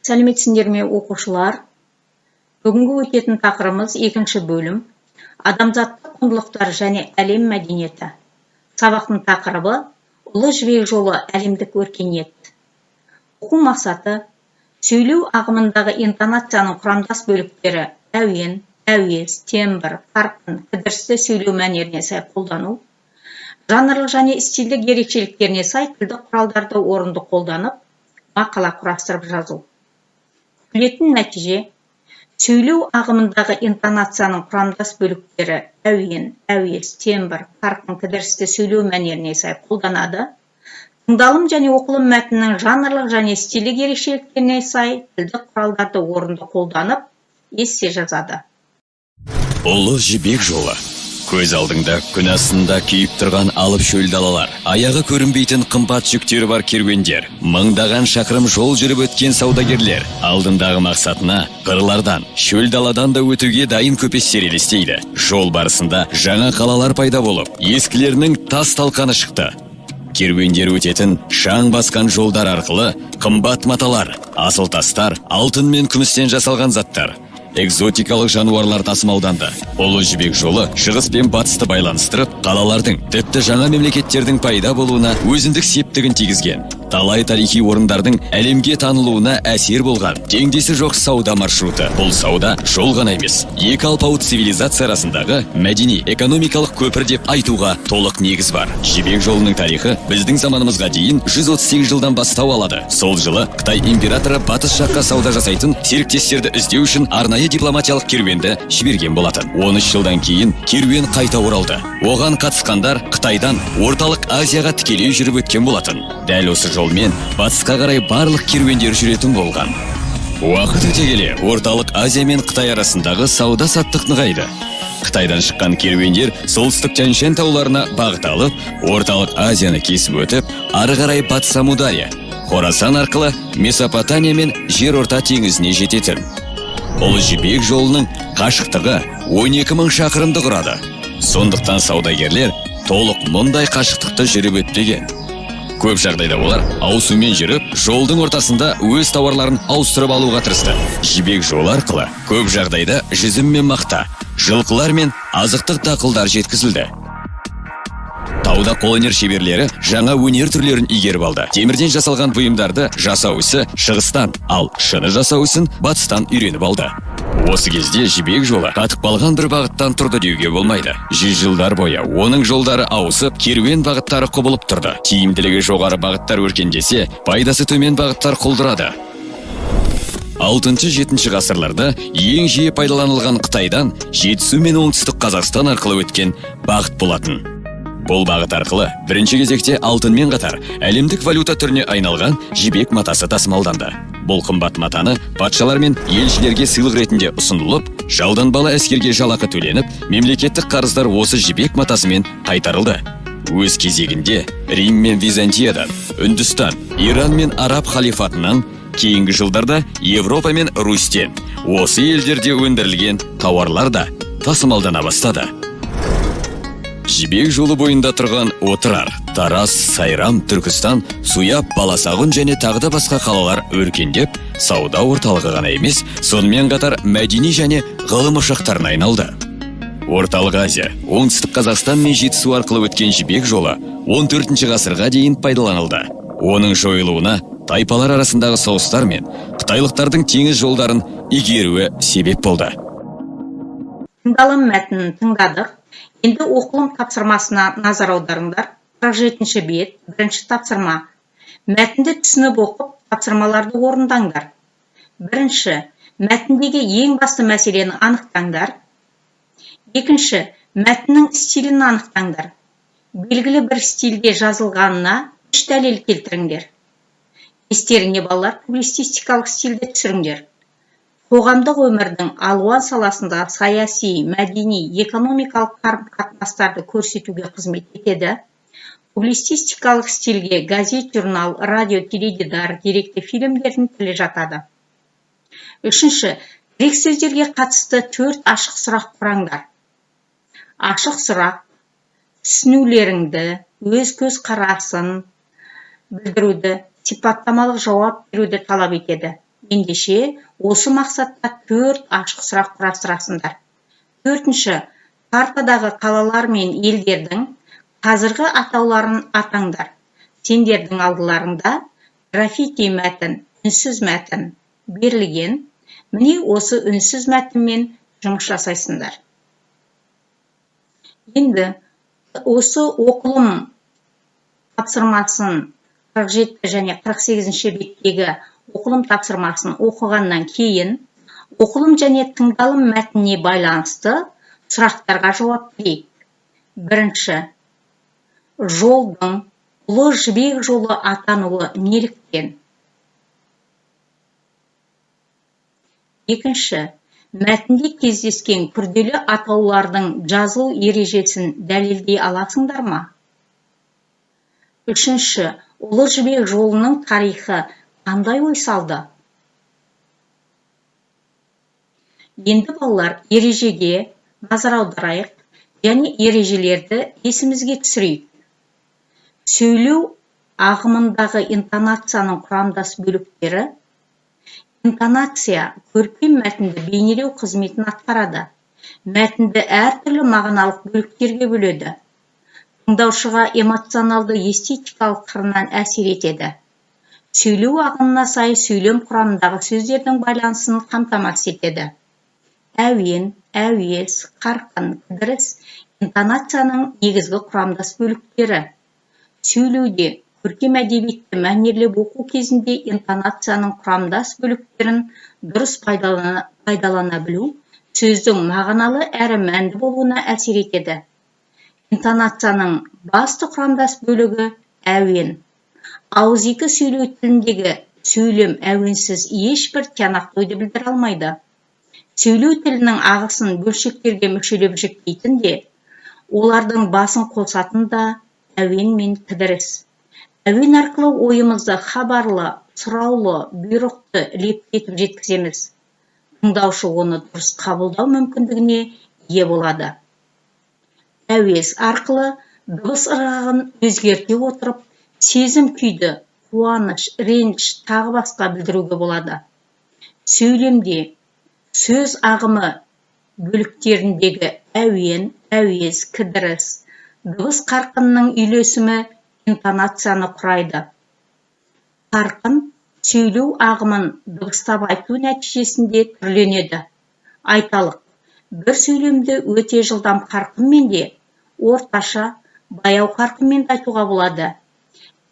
Сәлеметсіңдер ме оқушылар? Бүгінгі өтетін тақырыбымыз екінші бөлім. Адамзаттық құндылықтар және әлем мәдениеті. Сабақтың тақырыбы ұлы жібек жолы әлемдік өркениет. Оқу мақсаты сөйлеу ағымындағы интонацияның құрамдас бөліктері әуен, әуез, тембр, қарқын, кідірісті сөйлеу мәнеріне сай қолдану, жанрлық және стильдік ерекшеліктеріне сай тілдік құралдарды орынды қолданып, мақала құрастырып жазу. Күтілетін нәтиже сөйлеу ағымындағы интонацияның құрамдас бөліктері әуен, әуез, тембр, қарқын, кідірісті сөйлеу мәнеріне сай қолданады. Тыңдалым және оқылым мәтінінің жанрлық және стильдік ерекшеліктеріне сай тілдік құралдарды орынды қолданып, ессе жазады. Ұлы жібек жолы. Көз алдыңда күн астында күйіп тұрған алып шөл далалар, аяғы көрінбейтін қымбат жүктері бар керуендер, мыңдаған шақырым жол жүріп өткен саудагерлер, алдындағы мақсатына қырлардан, шөл даладан да өтуге дайын көпестер елестейді. Жол барысында жаңа қалалар пайда болып, ескілерінің тас талқаны шықты. Керуендер өтетін шаң басқан жолдар арқылы қымбат маталар, асыл тастар, алтын мен күмістен жасалған заттар, экзотикалық жануарлар тасымалданды. Ұлы жібек жолы шығыс пен батысты байланыстырып, қалалардың, тіпті жаңа мемлекеттердің пайда болуына өзіндік септігін тигізген. Талай тарихи орындардың әлемге танылуына әсер болған теңдесі жоқ сауда маршруты. Бұл сауда жол ғана емес, екі алпауыт цивилизация арасындағы мәдени, экономикалық көпір деп айтуға толық негіз бар. Жібек жолының тарихы біздің заманымызға дейін 138 жылдан бастау алады. Сол жылы Қытай императоры батыс жаққа сауда жасайтын серіктестерді іздеу үшін арнайы дипломатиялық керуенді жіберген болатын. 13 жылдан кейін керуен қайта оралды. Оған қатысқандар Қытайдан орталық Азияға тікелей жүріп өткен болатын. Дәл осы жолмен батысқа қарай барлық керуендер жүретін болған. Уақыт өте келе орталық Азия мен Қытай арасындағы сауда-саттық нығайды. Қытайдан шыққан керуендер солтүстік Тянь-Шань тауларына бағыт алып, орталық Азияны кесіп өтіп, ары қарай Батыс Амудария, Хорасан арқылы Месопотамия мен Жерорта теңізіне жететін. Ұлы жібек жолының қашықтығы 12 000 шақырымды құрады. Сондықтан саудагерлер толық мұндай қашықтықты жүріп өтпеген. Көп жағдайда олар ауысумен жүріп, жолдың ортасында өз тауарларын ауыстырып алуға тырысты. Жібек жолы арқылы көп жағдайда жүзім мен мақта, жылқылар мен азықтық дақылдар жеткізілді. Тауда қолөнер шеберлері жаңа өнер түрлерін игеріп алды. Темірден жасалған бұйымдарды жасау ісі шығыстан, ал шыны жасау ісін батыстан үйреніп алды. Осы кезде жібек жолы қатып қалған бір бағыттан тұрды деуге болмайды. 100 жылдар бойы оның жолдары ауысып, керуен бағыттары құбылып тұрды. Тиімділігі жоғары бағыттар өркендесе, пайдасы төмен бағыттар құлдырады. 6-7 ғасырларда ең жиі пайдаланылған Қытайдан Жетісу мен оңтүстік Қазақстан арқылы өткен бағыт болатын. Бұл бағыт арқылы бірінші кезекте алтынмен қатар әлемдік валюта түріне айналған жібек матасы тасымалданды. Бұл қымбат матаны патшалар мен елшілерге сыйлық ретінде ұсынылып, жалданбалы әскерге жалақы төленіп, мемлекеттік қарыздар осы жібек матасымен қайтарылды. Өз кезегінде Рим мен Византиядан, Үндістан, Иран мен Араб халифатынан, кейінгі жылдарда Европа мен Русьтен осы елдерде өндірілген тауарлар да тасымалдана бастады. Жібек жолы бойында тұрған Отырар, Тараз, Сайрам, Түркістан, Суяб, Баласағұн және тағы басқа қалалар өркендеп, сауда орталығы ғана емес, сонымен қатар мәдени және ғылым ошақтарына айналды. Орталық Азия, оңтүстік Қазақстан мен Жетісу арқылы өткен жібек жолы 14 ғасырға дейін пайдаланылды. Оның жойылуына тайпалар арасындағы соғыстар мен қытайлықтардың теңіз жолдарын игеруі себеп болды. Тыңдалым мәтінін тыңдадық. Енді оқылым тапсырмасына назар аударыңдар. 47-ші бет, бірінші тапсырма. Мәтінді түсініп оқып, тапсырмаларды орындаңдар. Бірінші, мәтіндегі ең басты мәселені анықтаңдар. Екінші, мәтіннің стилін анықтаңдар. Белгілі бір стильде жазылғанына 3 дәлел келтіріңдер. Естеріңе балалар, публицистикалық стильде түсіріңдер. Қоғамдық өмірдің алуан саласында саяси, мәдени, экономикалық қарым-қатынастарды көрсетуге қызмет етеді. Публицистикалық стильге газет, журнал, радио, теледидар, деректі фильмдердің тілі жатады. Үшінші, тірек сөздерге қатысты 4 ашық сұрақ құраңдар. Ашық сұрақ түсінулеріңді, өз көз қарасын білдіруді, сипаттамалық жауап беруді талап етеді. ендеше осы мақсатта 4 ашық сұрақ құрастырасыңдар. 4-ші, картадағы қалалар мен елдердің қазіргі атауларын атаңдар. Сендердің алдыларында граффити мәтін, үнсіз мәтін берілген. Міне осы үнсіз мәтінмен жұмыс жасайсыңдар. Енді осы оқылым тапсырмасын 47 және 48-ші беттегі оқылым тапсырмасын оқығаннан кейін оқылым және тыңдалым мәтініне байланысты сұрақтарға жауап берейік. Бірінші, жолдың Ұлы Жібек жолы атануы неліктен? Екінші, мәтінде кездескен күрделі атаулардың жазылу ережесін дәлелдей аласыңдар ма? Үшінші, Ұлы Жібек жолының тарихы қандай ой салды? Енді балалар, ережеге назар аударайық және ережелерді есімізге түсірейік. Сөйлеу ағымындағы интонацияның құрамдас бөліктері. Интонация көркем мәтінді бейнелеу қызметін атқарады. Мәтінді әртүрлі мағыналық бөліктерге бөледі. Тыңдаушыға эмоционалды эстетикалық қырынан әсер етеді. Сөйлеу ағымына сай сөйлем құрамындағы сөздердің байланысын қамтамасыз етеді. Әуен, әуез, қарқын, кідіріс интонацияның негізгі құрамдас бөліктері. Сөйлеуде көркем әдебиетті мәнерлеп оқу кезінде интонацияның құрамдас бөліктерін дұрыс пайдалана білу сөздің мағыналы әрі мәнді болуына әсер етеді. Интонацияның басты құрамдас бөлігі әуен. Ауызекі сөйлеу тіліндегі сөйлем әуенсіз ешбір тиянақты ойды білдіре алмайды. Сөйлеу тілінің ағысын бөлшектерге мүшелеп жіктейтін де, олардың басын қосатын да әуен мен кідіріс. Әуен арқылы ойымызды хабарлы, сұраулы, бұйрықты лептетіп жеткіземіз. Тыңдаушы оны дұрыс қабылдау мүмкіндігіне ие болады. Әуез арқылы дыбыс ырғағын өзгерте отырып, сезім күйді, қуаныш, реніш тағы басқа білдіруге болады. Сөйлемде сөз ағымы бөліктеріндегі әуен, әуез, кідіріс, дыбыс қарқынның үйлесімі интонацияны құрайды. Қарқын сөйлеу ағымын дыбыстап айту нәтижесінде түрленеді. Айталық, бір сөйлемді өте жылдам қарқынмен де, орташа, баяу қарқынмен айтуға болады.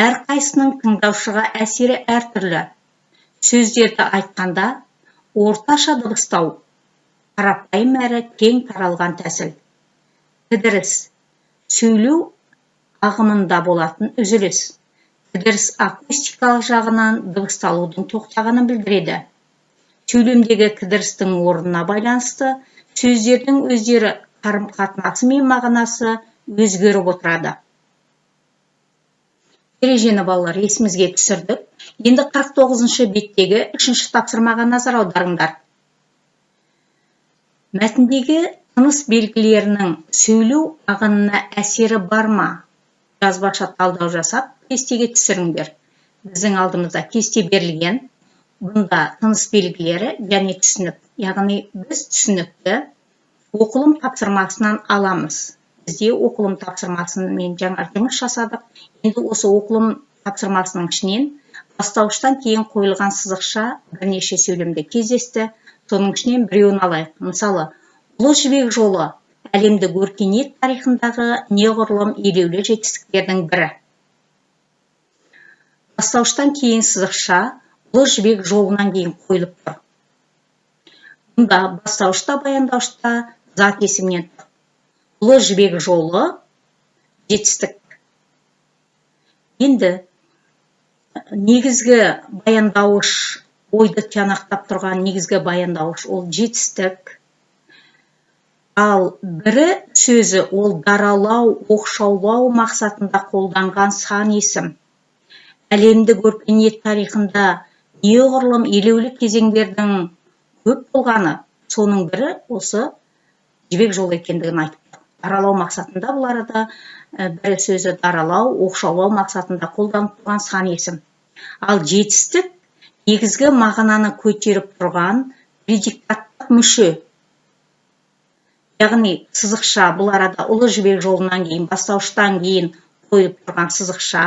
Әрқайсының тыңдаушыға әсері әртүрлі. Сөздерді айтқанда, орташа дыбыстау, қарапайым әрі кең таралған тәсіл. Кідіріс сөйлеу ағымында болатын үзіліс. Кідіріс акустикалық жағынан дыбысталудың тоқтағанын білдіреді. Сөйлемдегі кідірістің орнына байланысты сөздердің өздері қарым-қатынасы мен мағынасы өзгеріп отырады. Ережені балалар есімізге түсірдік. Енді 49-шы беттегі 3-ші тапсырмаға назар аударыңдар. Мәтіндегі тыныс белгілерінің сөйлеу ағынына әсері бар ма? Жазбаша талдау жасап, кестеге түсіріңдер. Біздің алдымызда кесте берілген. Бұнда тыныс белгілері және түсінік. Яғни біз түсінікті оқылым тапсырмасынан аламыз. Бізде оқылым тапсырмасымен жаңа жұмыс жасадық. Енді осы оқылым тапсырмасының ішінен бастауыштан кейін қойылған сызықша бірнеше сөйлемде кездесті. Соның ішінен біреуін алайық. Мысалы, Ұлы Жібек жолы әлемдік өркениет тарихындағы неғұрлым елеулі жетістіктердің бірі. Бастауыштан кейін сызықша Ұлы Жібек жолынан кейін қойылып тұр. Бұнда бастауышта баяндаушта зат есімнен тұр. Ұлы Жібек жолы жетістік. Енді негізгі баяндауыш, ойды тиянақтап тұрған негізгі баяндауыш ол жетістік. Ал бірі сөзі ол даралау, оқшаулау мақсатында қолданған сан есім. Әлемдік өркениет тарихында неғұрлым елеулі кезеңдердің көп болғаны, соның бірі осы Жібек жолы екендігін айтып. Даралау мақсатында бұл арада бірі сөзі даралау, оқшаулау мақсатында қолданып тұрған сан есім. Ал жетістік негізгі мағынаны көтеріп тұрған предикаттық мүше. Яғни сызықша, бұл арада Ұлы Жібек жолынан кейін, бастауыштан кейін қойып тұрған сызықша.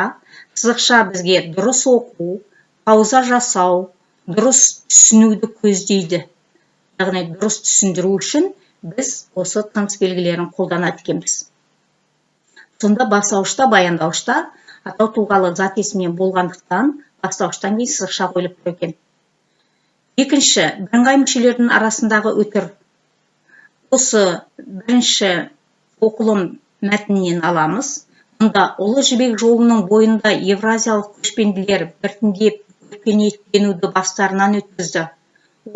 Сызықша бізге дұрыс оқу, пауза жасау, дұрыс түсінуді көздейді. Яғни дұрыс түсіндіру үшін біз осы тыныс белгілерін қолданады екенбіз. Сонда бастауышта, баяндауышта атау тұлғалы зат есіммен болғандықтан бастауыштан кейін сызықша қойылып тұр екен. Екінші, бірыңғай мүшелердің арасындағы өтір. Осы бірінші оқылым мәтінінен аламыз. Мұнда Ұлы Жібек жолының бойында евразиялық көшпенділер біртіндеп өркениеттенуді бастарынан өткізді.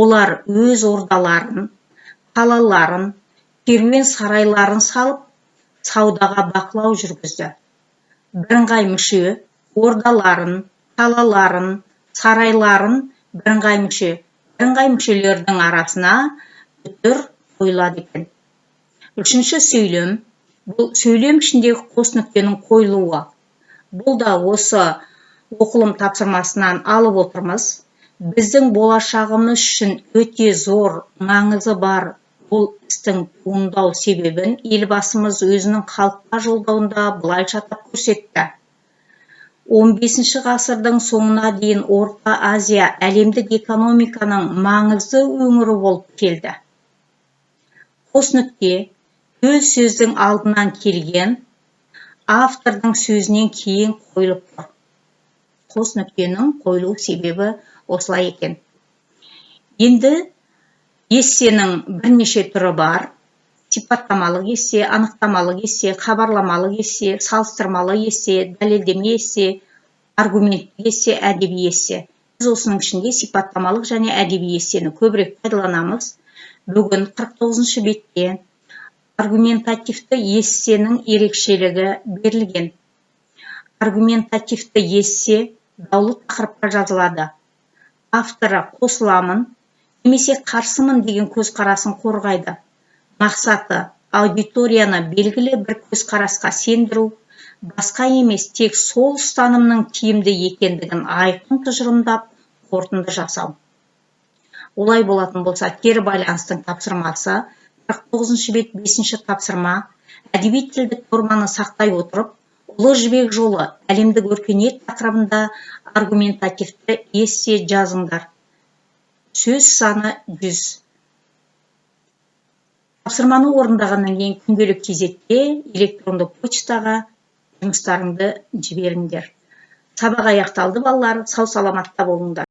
Олар өз ордаларын, қалаларын, керуен сарайларын салып, саудаға бақылау жүргізді. Бірыңғай мүше ордаларын, қалаларын, сарайларын бірыңғай мүше. Бірыңғай мүшелердің арасына өтір қойылады екен. Үшінші сөйлем. Бұл сөйлем ішіндегі қос нүктенің қойылуы. Бұл да осы оқылым тапсырмасынан алып отырмыз. Біздің болашағымыз үшін өте зор маңызы бар бұл істің туындау себебін елбасымыз өзінің халыққа жолдауында былайша атап көрсетті. 15 ғасырдың соңына дейін Орта Азия әлемдік экономиканың маңызды өңірі болып келді. Қос нүкте төл сөздің алдынан келген, автордың сөзінен кейін қойылып тұр. Қос нүктенің қойылу себебі осылай екен. Енді эссенің бірнеше түрі бар. Сипаттамалық эссе, анықтамалық эссе, хабарламалық эссе, салыстырмалы эссе, дәлелдеме эссе, аргументтік эссе, әдеби эссе. Біз осының ішінде сипаттамалық және әдеби эссені көбірек пайдаланамыз. Бүгін 49 бетте аргументативті эссенің ерекшелігі берілген. Аргументативті эссе даулы тақырыпқа жазылады. Авторы қосыламын, немесе қарсымын деген көзқарасын қорғайды. Мақсаты аудиторияны белгілі бір көзқарасқа сендіру, басқа емес тек сол ұстанымның тиімді екендігін айқын тұжырымдап, қорытынды жасау. Олай болатын болса, кері байланыстың тапсырмасы 49 бет 5 тапсырма әдеби тілдік форманы сақтай отырып, Ұлы Жібек жолы әлемдік өркениет тақырыбында аргументативті эссе жазыңдар. Сөз саны 100. Тапсырманы орындағаннан кейін күнделік кезекте электронды почтаға жұмыстарыңды жіберіңдер. Сабақ аяқталды балалар, сау саламатта болыңдар.